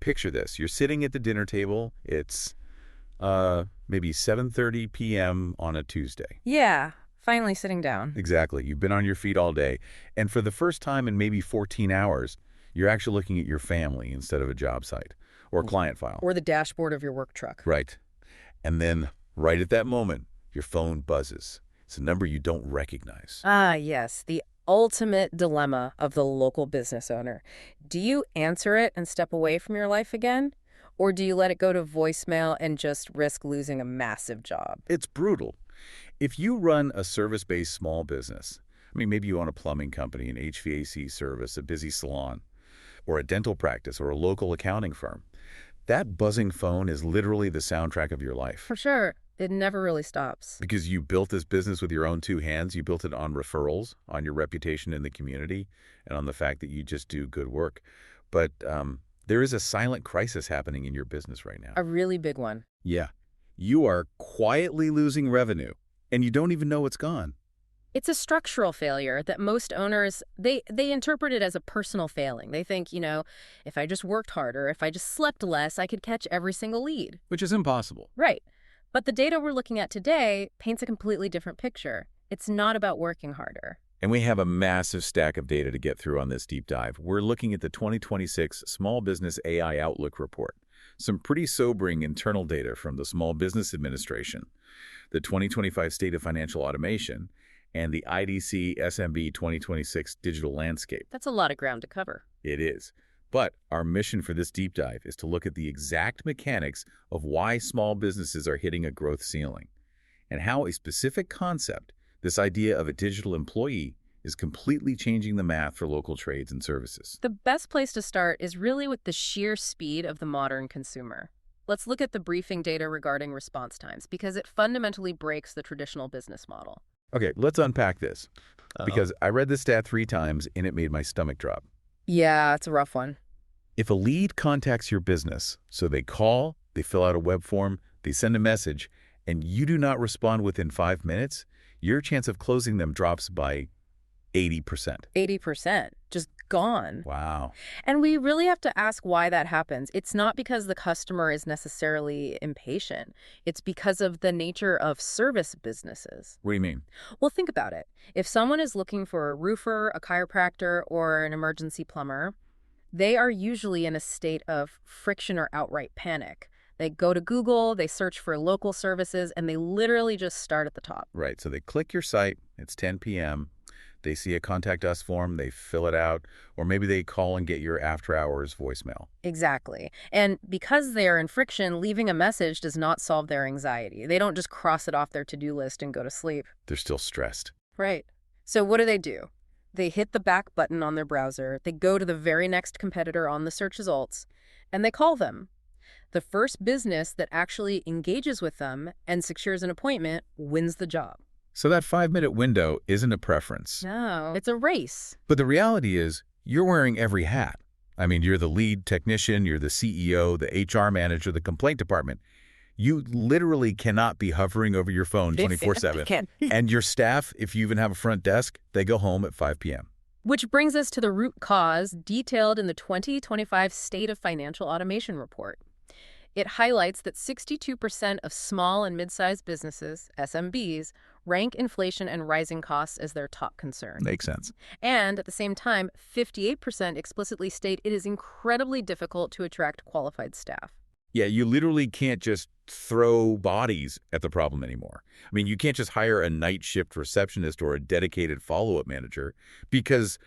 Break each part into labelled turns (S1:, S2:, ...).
S1: Picture this. You're sitting at the dinner table. It's maybe 7:30 p.m. on a Tuesday.
S2: Yeah, finally sitting down.
S1: Exactly. You've been on your feet all day. And for the first time in maybe 14 hours, you're actually looking at your family instead of a job site or a client file.
S2: Or the dashboard of your work truck.
S1: Right. And then right at that moment, your phone buzzes. It's a number you don't recognize.
S2: Ah, yes, the ultimate dilemma of the local business owner. Do you answer it and step away from your life again? Or do you let it go to voicemail and just risk losing a massive job?
S1: It's brutal. If you run a service-based small business, I mean, maybe you own a plumbing company, an HVAC service, a busy salon, or a dental practice, or a local accounting firm, that buzzing phone is literally the soundtrack of your life.
S2: For sure. It never really stops.
S1: Because you built this business with your own two hands. You built it on referrals, on your reputation in the community, and on the fact that you just do good work. But there is a silent crisis happening in your business right now.
S2: A really big one.
S1: Yeah. You are quietly losing revenue, and you don't even know it's gone.
S2: It's a structural failure that most owners, they interpret it as a personal failing. They think, if I just worked harder, if I just slept less, I could catch every single lead.
S1: Which is impossible.
S2: Right. But the data we're looking at today paints a completely different picture. It's not about working harder.
S1: And we have a massive stack of data to get through on this deep dive. We're looking at the 2026 Small Business AI Outlook Report. Some pretty sobering internal data from the Small Business Administration, the 2025 State of Financial Automation, and the IDC SMB 2026 Digital Landscape.
S2: That's a lot of ground to cover.
S1: It is. But our mission for this deep dive is to look at the exact mechanics of why small businesses are hitting a growth ceiling, and how a specific concept, this idea of a digital employee, is completely changing the math for local trades and services.
S2: The best place to start is really with the sheer speed of the modern consumer. Let's look at the briefing data regarding response times, because it fundamentally breaks the traditional business model.
S1: Okay, let's unpack this, because I read this stat 3 times and it made my stomach drop.
S2: Yeah, it's a rough one.
S1: If a lead contacts your business, so they call, they fill out a web form, they send a message, and you do not respond within 5 minutes, your chance of closing them drops by 80%.
S2: 80%. Just gone.
S1: Wow.
S2: And we really have to ask why that happens. It's not because the customer is necessarily impatient. It's because of the nature of service businesses.
S1: What do you mean?
S2: Well, think about it. If someone is looking for a roofer, a chiropractor, or an emergency plumber, they are usually in a state of friction or outright panic. They go to Google, they search for local services, and they literally just start at the top.
S1: Right. So they click your site. It's 10 p.m. They see a Contact Us form. They fill it out. Or maybe they call and get your after-hours voicemail.
S2: Exactly. And because they are in friction, leaving a message does not solve their anxiety. They don't just cross it off their to-do list and go to sleep.
S1: They're still stressed.
S2: Right. So what do? They hit the back button on their browser, they go to the very next competitor on the search results, and they call them. The first business that actually engages with them and secures an appointment wins the job.
S1: So that 5-minute window isn't a preference.
S2: No, it's a race.
S1: But the reality is, you're wearing every hat. I mean, you're the lead technician, you're the CEO, the HR manager, the complaint department. You literally cannot be hovering over your phone 24/7. And your staff, if you even have a front desk, they go home at 5 p.m.
S2: Which brings us to the root cause detailed in the 2025 State of Financial Automation Report. It highlights that 62% of small and mid-sized businesses, SMBs, rank inflation and rising costs as their top concern.
S1: Makes sense.
S2: And at the same time, 58% explicitly state it is incredibly difficult to attract qualified staff.
S1: Yeah, you literally can't just throw bodies at the problem anymore. I mean, you can't just hire a night shift receptionist or a dedicated follow-up manager because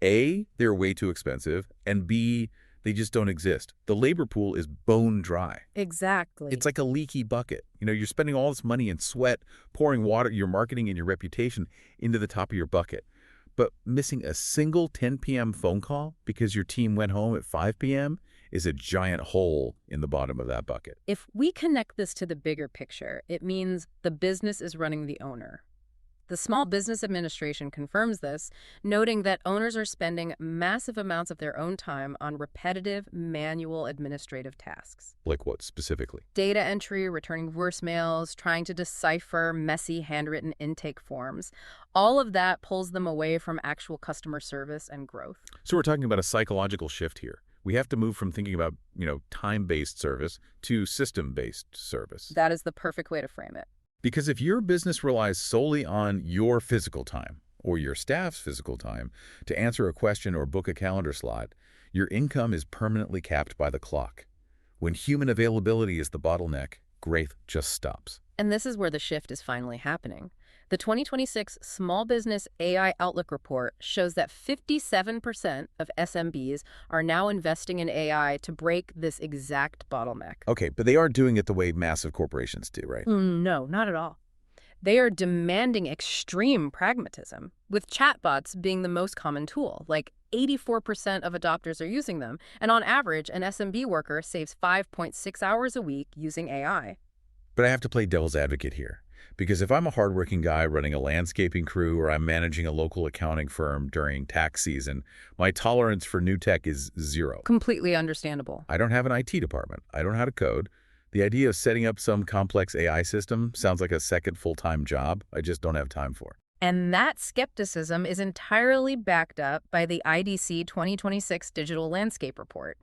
S1: A, they're way too expensive, and B, they just don't exist. The labor pool is bone dry.
S2: Exactly.
S1: It's like a leaky bucket. You're spending all this money and sweat, pouring water, your marketing and your reputation into the top of your bucket. But missing a single 10 p.m. phone call because your team went home at 5 p.m. is a giant hole in the bottom of that bucket.
S2: If we connect this to the bigger picture, it means the business is running the owner. The Small Business Administration confirms this, noting that owners are spending massive amounts of their own time on repetitive, manual administrative tasks.
S1: Like what specifically?
S2: Data entry, returning voicemails, trying to decipher messy handwritten intake forms. All of that pulls them away from actual customer service and growth.
S1: So we're talking about a psychological shift here. We have to move from thinking about, time-based service to system-based service.
S2: That is the perfect way to frame it.
S1: Because if your business relies solely on your physical time or your staff's physical time to answer a question or book a calendar slot, your income is permanently capped by the clock. When human availability is the bottleneck, growth just stops.
S2: And this is where the shift is finally happening. The 2026 Small Business AI Outlook Report shows that 57% of SMBs are now investing in AI to break this exact bottleneck.
S1: Okay, but they aren't doing it the way massive corporations do, right?
S2: No, not at all. They are demanding extreme pragmatism, with chatbots being the most common tool. Like 84% of adopters are using them, and on average, an SMB worker saves 5.6 hours a week using AI.
S1: But I have to play devil's advocate here. Because if I'm a hardworking guy running a landscaping crew or I'm managing a local accounting firm during tax season, my tolerance for new tech is zero.
S2: Completely understandable.
S1: I don't have an IT department. I don't know how to code. The idea of setting up some complex AI system sounds like a second full-time job I just don't have time for.
S2: And that skepticism is entirely backed up by the IDC 2026 Digital Landscape Report.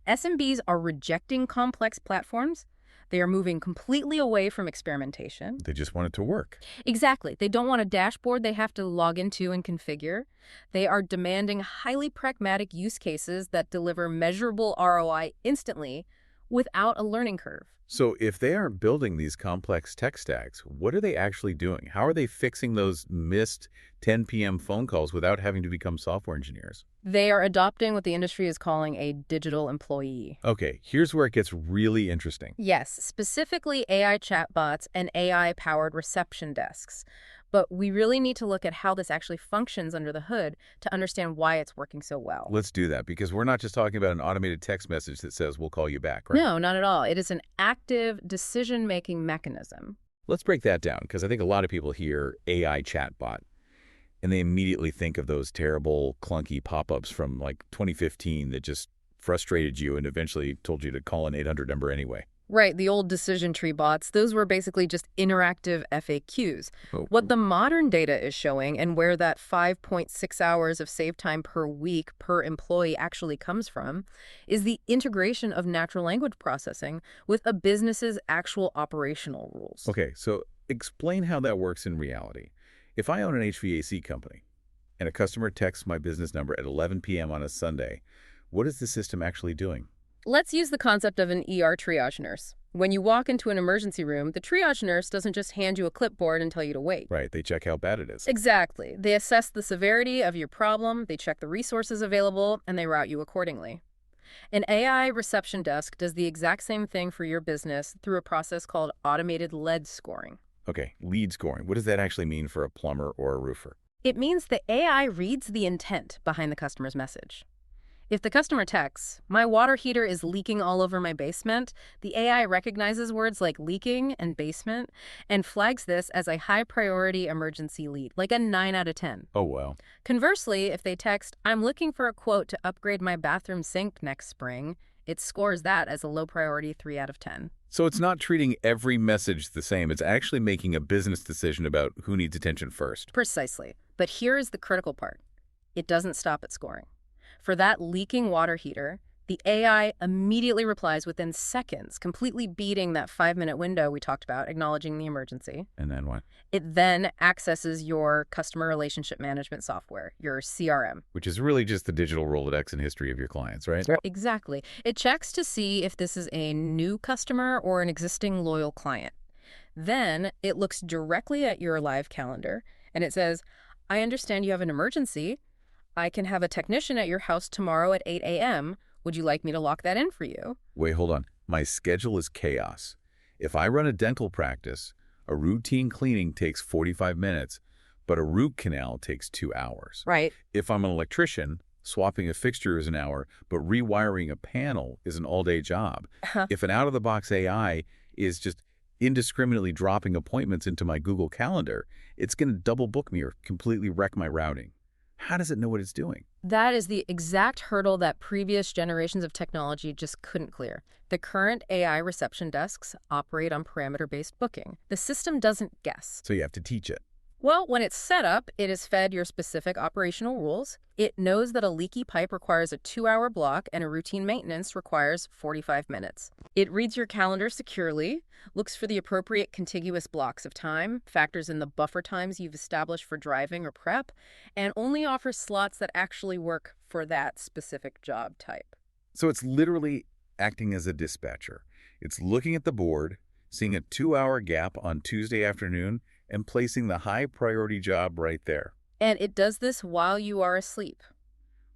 S2: SMBs are rejecting complex platforms. They are moving completely away from experimentation.
S1: They just want it to work.
S2: Exactly. They don't want a dashboard they have to log into and configure. They are demanding highly pragmatic use cases that deliver measurable ROI instantly without a learning curve.
S1: So if they aren't building these complex tech stacks, what are they actually doing? How are they fixing those missed 10 p.m. phone calls without having to become software engineers?
S2: They are adopting what the industry is calling a digital employee.
S1: Okay, here's where it gets really interesting.
S2: Yes, specifically AI chatbots and AI-powered reception desks. But we really need to look at how this actually functions under the hood to understand why it's working so well.
S1: Let's do that, because we're not just talking about an automated text message that says, we'll call you back, right?
S2: No, not at all. It is an active decision-making mechanism.
S1: Let's break that down, because I think a lot of people hear AI chatbot, and they immediately think of those terrible, clunky pop-ups from, 2015 that just frustrated you and eventually told you to call an 800 number anyway.
S2: Right, the old decision tree bots, those were basically just interactive FAQs.
S1: Oh.
S2: What the modern data is showing and where that 5.6 hours of save time per week per employee actually comes from is the integration of natural language processing with a business's actual operational rules.
S1: Okay, so explain how that works in reality. If I own an HVAC company and a customer texts my business number at 11 p.m. on a Sunday, what is the system actually doing?
S2: Let's use the concept of an ER triage nurse. When you walk into an emergency room, the triage nurse doesn't just hand you a clipboard and tell you to wait.
S1: Right, they check how bad it is.
S2: Exactly. They assess the severity of your problem, they check the resources available, and they route you accordingly. An AI reception desk does the exact same thing for your business through a process called automated lead scoring.
S1: Okay, lead scoring. What does that actually mean for a plumber or a roofer?
S2: It means the AI reads the intent behind the customer's message. If the customer texts, "My water heater is leaking all over my basement," the AI recognizes words like leaking and basement and flags this as a high-priority emergency lead, like a 9 out of 10.
S1: Oh, wow.
S2: Conversely, if they text, "I'm looking for a quote to upgrade my bathroom sink next spring," it scores that as a low-priority 3 out of 10.
S1: So it's not treating every message the same. It's actually making a business decision about who needs attention first.
S2: Precisely. But here is the critical part. It doesn't stop at scoring. For that leaking water heater, the AI immediately replies within seconds, completely beating that 5-minute window we talked about, acknowledging the emergency.
S1: And then what?
S2: It then accesses your customer relationship management software, your CRM.
S1: Which is really just the digital Rolodex and history of your clients, right?
S2: Exactly. It checks to see if this is a new customer or an existing loyal client. Then it looks directly at your live calendar and it says, "I understand you have an emergency. I can have a technician at your house tomorrow at 8 a.m. Would you like me to lock that in for you?"
S1: Wait, hold on. My schedule is chaos. If I run a dental practice, a routine cleaning takes 45 minutes, but a root canal takes 2 hours.
S2: Right.
S1: If I'm an electrician, swapping a fixture is an hour, but rewiring a panel is an all-day job. If an out-of-the-box AI is just indiscriminately dropping appointments into my Google Calendar, it's going to double book me or completely wreck my routing. How does it know what it's doing?
S2: That is the exact hurdle that previous generations of technology just couldn't clear. The current AI reception desks operate on parameter-based booking. The system doesn't guess.
S1: So you have to teach it.
S2: Well, when it's set up, it is fed your specific operational rules. It knows that a leaky pipe requires a 2-hour block and a routine maintenance requires 45 minutes. It reads your calendar securely, looks for the appropriate contiguous blocks of time, factors in the buffer times you've established for driving or prep, and only offers slots that actually work for that specific job type.
S1: So it's literally acting as a dispatcher. It's looking at the board, seeing a 2-hour gap on Tuesday afternoon, and placing the high-priority job right there.
S2: And it does this while you are asleep.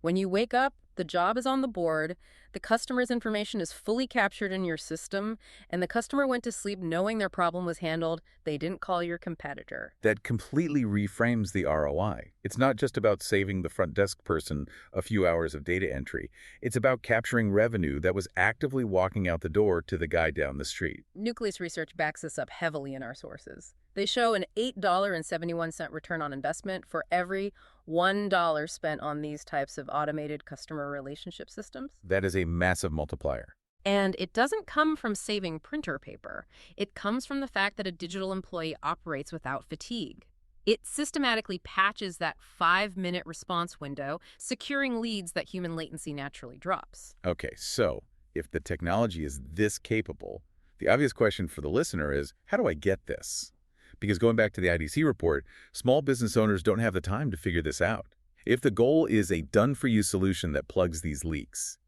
S2: When you wake up, the job is on the board, the customer's information is fully captured in your system, and the customer went to sleep knowing their problem was handled. They didn't call your competitor.
S1: That completely reframes the ROI. It's not just about saving the front desk person a few hours of data entry. It's about capturing revenue that was actively walking out the door to the guy down the street.
S2: Nucleus research backs this up heavily in our sources. They show an $8.71 return on investment for every $1 spent on these types of automated customer relationship systems.
S1: That is a massive multiplier.
S2: And it doesn't come from saving printer paper. It comes from the fact that a digital employee operates without fatigue. It systematically patches that 5-minute response window, securing leads that human latency naturally drops.
S1: Okay, so if the technology is this capable, the obvious question for the listener is, how do I get this? Because going back to the IDC report, small business owners don't have the time to figure this out. If the goal is a done-for-you solution that plugs these leaks,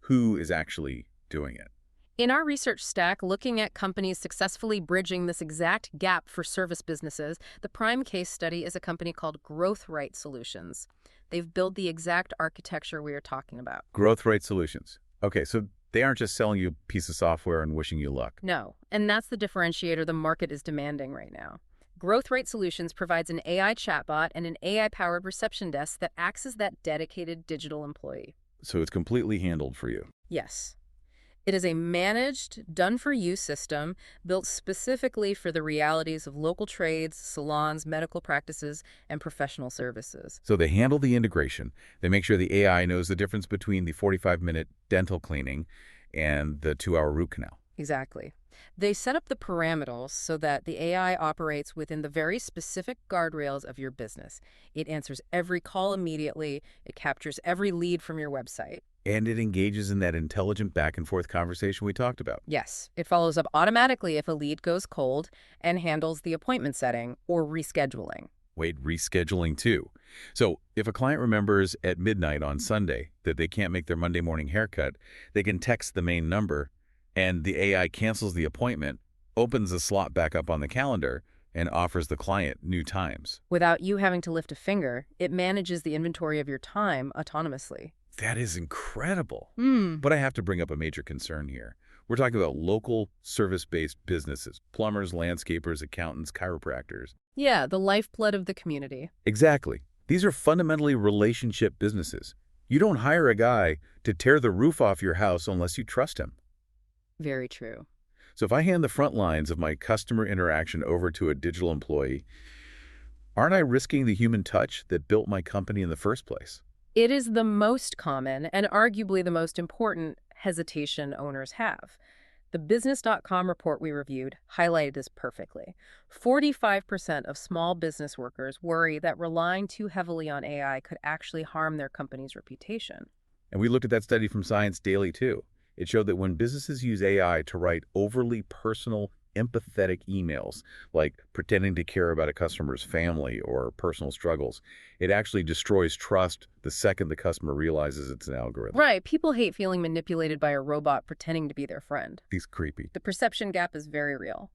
S1: who is actually doing it?
S2: In our research stack, looking at companies successfully bridging this exact gap for service businesses, the prime case study is a company called GrowthRight Solutions. They've built the exact architecture we are talking about.
S1: GrowthRight Solutions. Okay, so they aren't just selling you a piece of software and wishing you luck.
S2: No, and that's the differentiator the market is demanding right now. GrowthRight Solutions provides an AI chatbot and an AI-powered reception desk that acts as that dedicated digital employee.
S1: So it's completely handled for you.
S2: Yes. It is a managed, done-for-you system built specifically for the realities of local trades, salons, medical practices, and professional services.
S1: So they handle the integration. They make sure the AI knows the difference between the 45-minute dental cleaning and the 2-hour root canal.
S2: Exactly. They set up the parameters so that the AI operates within the very specific guardrails of your business. It answers every call immediately. It captures every lead from your website.
S1: And it engages in that intelligent back-and-forth conversation we talked about.
S2: Yes, it follows up automatically if a lead goes cold and handles the appointment setting or rescheduling.
S1: Wait, rescheduling too. So if a client remembers at midnight on Sunday that they can't make their Monday morning haircut, they can text the main number, and the AI cancels the appointment, opens the slot back up on the calendar, and offers the client new times.
S2: Without you having to lift a finger, it manages the inventory of your time autonomously.
S1: That is incredible.
S2: Hmm.
S1: But I have to bring up a major concern here. We're talking about local service-based businesses, plumbers, landscapers, accountants, chiropractors.
S2: Yeah, the lifeblood of the community.
S1: Exactly. These are fundamentally relationship businesses. You don't hire a guy to tear the roof off your house unless you trust him.
S2: Very true.
S1: So if I hand the front lines of my customer interaction over to a digital employee, aren't I risking the human touch that built my company in the first place?
S2: It is the most common and arguably the most important hesitation owners have. The Business.com report we reviewed highlighted this perfectly. 45% of small business workers worry that relying too heavily on AI could actually harm their company's reputation.
S1: And we looked at that study from Science Daily, too. It showed that when businesses use AI to write overly personal, empathetic emails, like pretending to care about a customer's family or personal struggles, it actually destroys trust the second the customer realizes it's an algorithm.
S2: Right. People hate feeling manipulated by a robot pretending to be their friend.
S1: It's creepy.
S2: The perception gap is very real.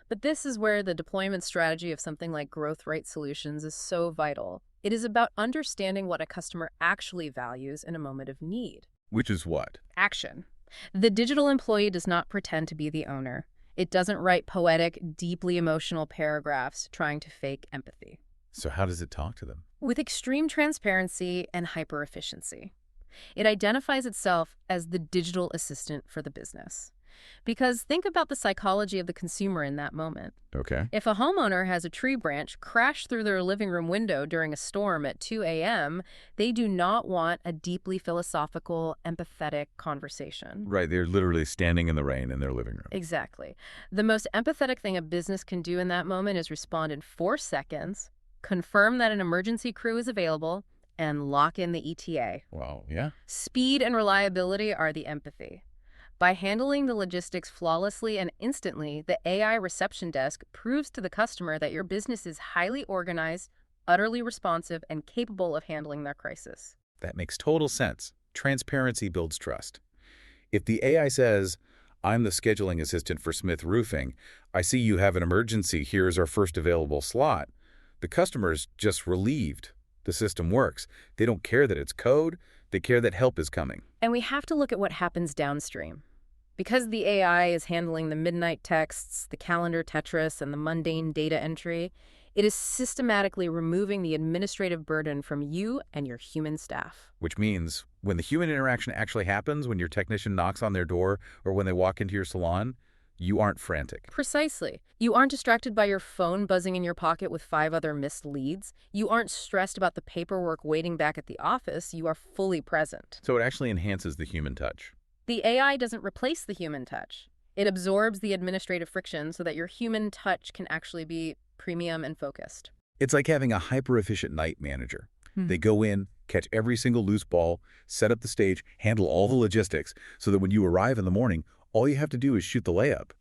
S2: But this is where the deployment strategy of something like GrowthRight Solutions is so vital. It is about understanding what a customer actually values in a moment of need.
S1: Which is what?
S2: Action. The digital employee does not pretend to be the owner. It doesn't write poetic, deeply emotional paragraphs trying to fake empathy.
S1: So how does it talk to them?
S2: With extreme transparency and hyper-efficiency. It identifies itself as the digital assistant for the business. Because think about the psychology of the consumer in that moment.
S1: Okay.
S2: If a homeowner has a tree branch crash through their living room window during a storm at 2 a.m., they do not want a deeply philosophical, empathetic conversation.
S1: Right, they're literally standing in the rain in their living room.
S2: Exactly. The most empathetic thing a business can do in that moment is respond in 4 seconds, confirm that an emergency crew is available, and lock in the ETA.
S1: Wow, yeah.
S2: Speed and reliability are the empathy. By handling the logistics flawlessly and instantly, the AI reception desk proves to the customer that your business is highly organized, utterly responsive, and capable of handling their crisis.
S1: That makes total sense. Transparency builds trust. If the AI says, "I'm the scheduling assistant for Smith Roofing. I see you have an emergency. Here's our first available slot," the customer's just relieved. The system works. They don't care that it's code. They care that help is coming.
S2: And we have to look at what happens downstream. Because the AI is handling the midnight texts, the calendar Tetris, and the mundane data entry, it is systematically removing the administrative burden from you and your human staff.
S1: Which means when the human interaction actually happens, when your technician knocks on their door or when they walk into your salon, you aren't frantic.
S2: Precisely. You aren't distracted by your phone buzzing in your pocket with 5 other missed leads. You aren't stressed about the paperwork waiting back at the office. You are fully present.
S1: So it actually enhances the human touch.
S2: The AI doesn't replace the human touch. It absorbs the administrative friction so that your human touch can actually be premium and focused.
S1: It's like having a hyper-efficient night manager. They go in, catch every single loose ball, set up the stage, handle all the logistics, so that when you arrive in the morning, all you have to do is shoot the layup.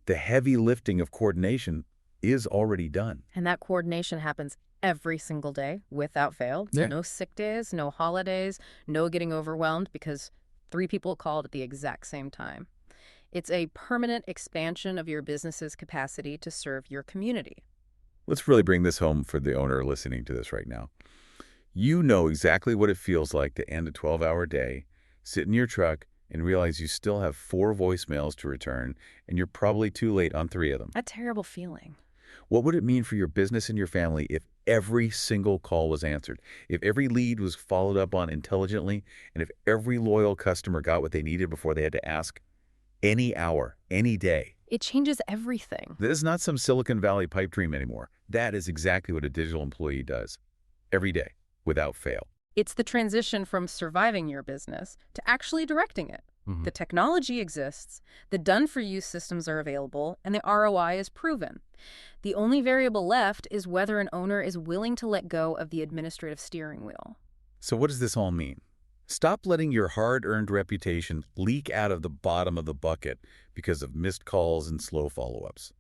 S1: The heavy lifting of coordination is already done.
S2: And that coordination happens every single day without fail.
S1: Yeah.
S2: No sick days, no holidays, no getting overwhelmed because 3 people called at the exact same time. It's a permanent expansion of your business's capacity to serve your community.
S1: Let's really bring this home for the owner listening to this right now. You know exactly what it feels like to end a 12-hour day, sit in your truck, and realize you still have 4 voicemails to return, and you're probably too late on 3 of them.
S2: A terrible feeling.
S1: What would it mean for your business and your family if every single call was answered, if every lead was followed up on intelligently, and if every loyal customer got what they needed before they had to ask? Any hour, any day.
S2: It changes everything.
S1: That is not some Silicon Valley pipe dream anymore. That is exactly what a digital employee does. Every day, without fail.
S2: It's the transition from surviving your business to actually directing it. The technology exists, the done-for-you systems are available, and the ROI is proven. The only variable left is whether an owner is willing to let go of the administrative steering wheel.
S1: So what does this all mean? Stop letting your hard-earned reputation leak out of the bottom of the bucket because of missed calls and slow follow-ups.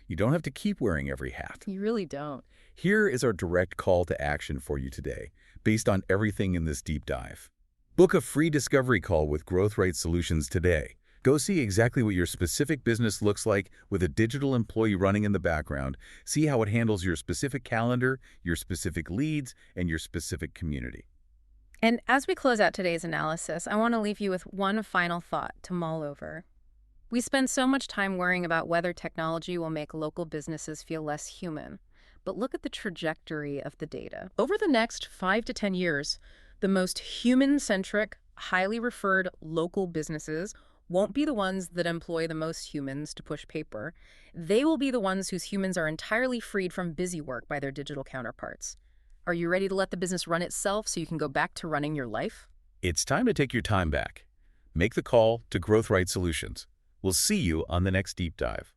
S1: You don't have to keep wearing every hat.
S2: You really don't.
S1: Here is our direct call to action for you today, based on everything in this deep dive. Book a free discovery call with Growth Rate Solutions today. Go see exactly what your specific business looks like with a digital employee running in the background. See how it handles your specific calendar, your specific leads, and your specific community.
S2: And as we close out today's analysis, I want to leave you with one final thought to mull over. We spend so much time worrying about whether technology will make local businesses feel less human. But look at the trajectory of the data. Over the next 5 to 10 years, the most human-centric, highly referred local businesses won't be the ones that employ the most humans to push paper. They will be the ones whose humans are entirely freed from busy work by their digital counterparts. Are you ready to let the business run itself so you can go back to running your life?
S1: It's time to take your time back. Make the call to Growth Rate Solutions. We'll see you on the next deep dive.